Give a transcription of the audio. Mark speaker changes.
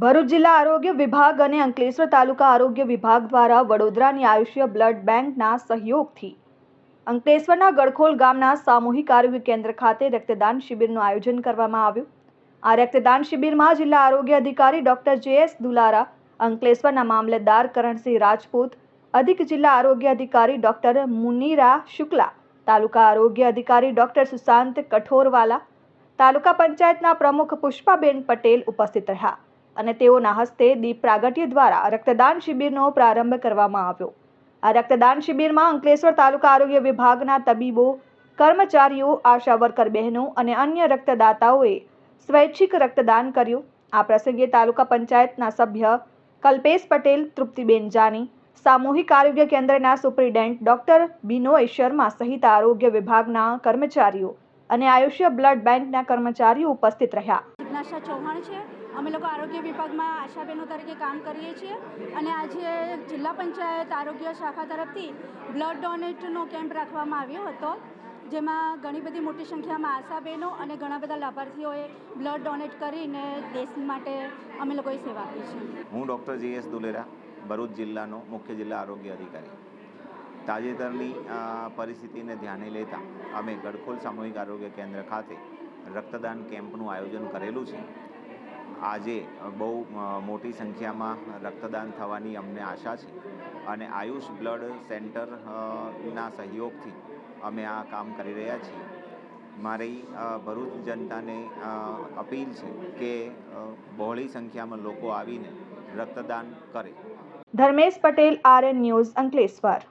Speaker 1: ભરૂચ જિલ્લા આરોગ્ય વિભાગ અને અંકલેશ્વર તાલુકા આરોગ્ય વિભાગ દ્વારા વડોદરાની આયુષ્ય બ્લડ બેંકના સહયોગથી અંકલેશ્વરના ગડખોલ ગામના સામૂહિક આરોગ્ય કેન્દ્ર ખાતે રક્તદાન શિબિરનું આયોજન કરવામાં આવ્યું। આ રક્તદાન શિબિરમાં જિલ્લા આરોગ્ય અધિકારી ડોક્ટર જે.એસ. દુલારા, અંકલેશ્વરના મામલતદાર કરણસિંહ રાજપૂત, અધિક જિલ્લા આરોગ્ય અધિકારી ડોક્ટર મુનીરા શુક્લા, તાલુકા આરોગ્ય અધિકારી ડોક્ટર સુશાંત કઠોરવાલા, તાલુકા પંચાયતના પ્રમુખ પુષ્પાબેન પટેલ ઉપસ્થિત રહ્યા અને તેઓના હસ્તે દીપ પ્રાગટ્ય દ્વારા રક્તદાન શિબિરનો પ્રારંભ કરવામાં આવ્યો। આ રક્તદાન શિબિરમાં અંકલેશ્વર તાલુકા આરોગ્ય વિભાગના તબીબો, કર્મચારીઓ, આશા વર્કર બહેનો અને અન્ય રક્તદાતાઓએ સ્વૈચ્છિક રક્તદાન કર્યું। આ પ્રસંગે તાલુકા પંચાયતના સભ્ય કલ્પેશ પટેલ, તૃપ્તિબેન જાની, સામૂહિક આરોગ્ય કેન્દ્રના સુપ્રિન્ટેન્ડન્ટ ડોક્ટર બિનોય શર્મા સહિત આરોગ્ય વિભાગના કર્મચારીઓ અને આયુષ્ય બ્લડ બેંકના કર્મચારીઓ ઉપસ્થિત રહ્યા।
Speaker 2: જિજ્ઞાસા ચૌહાણ છે। અમે લોકો આરોગ્ય વિભાગમાં આશાબહેનો તરીકે કામ કરીએ છીએ અને આજે જિલ્લા પંચાયત આરોગ્ય શાખા તરફથી બ્લડ ડોનેટનો કેમ્પ રાખવામાં આવ્યો હતો, જેમાં ઘણી બધી મોટી સંખ્યામાં આશાબહેનો અને ઘણા બધા લાભાર્થીઓએ બ્લડ ડોનેટ કરીને દેશ માટે અમે લોકોએ સેવા આપી છે।
Speaker 3: હું ડૉક્ટર જે.એસ. દુલેરા, ભરૂચ જિલ્લાનો મુખ્ય જિલ્લા આરોગ્ય અધિકારી। તાજેતરની પરિસ્થિતિને ધ્યાને લેતા અમે ગડખોલ સામૂહિક આરોગ્ય કેન્દ્ર ખાતે રક્તદાન કેમ્પનું આયોજન કરેલું છે। આજે બહુ મોટી સંખ્યામાં રક્તદાન થવાની અમને આશા છે અને આયુષ બ્લડ સેન્ટરના સહયોગથી અમે આ કામ કરી રહ્યા છીએ। મારી ભરૂચ જનતાને અપીલ છે કે બહોળી સંખ્યામાં લોકો આવીને રક્તદાન કરે।
Speaker 1: Dharmesh Patel, RN news, Ankleshwar.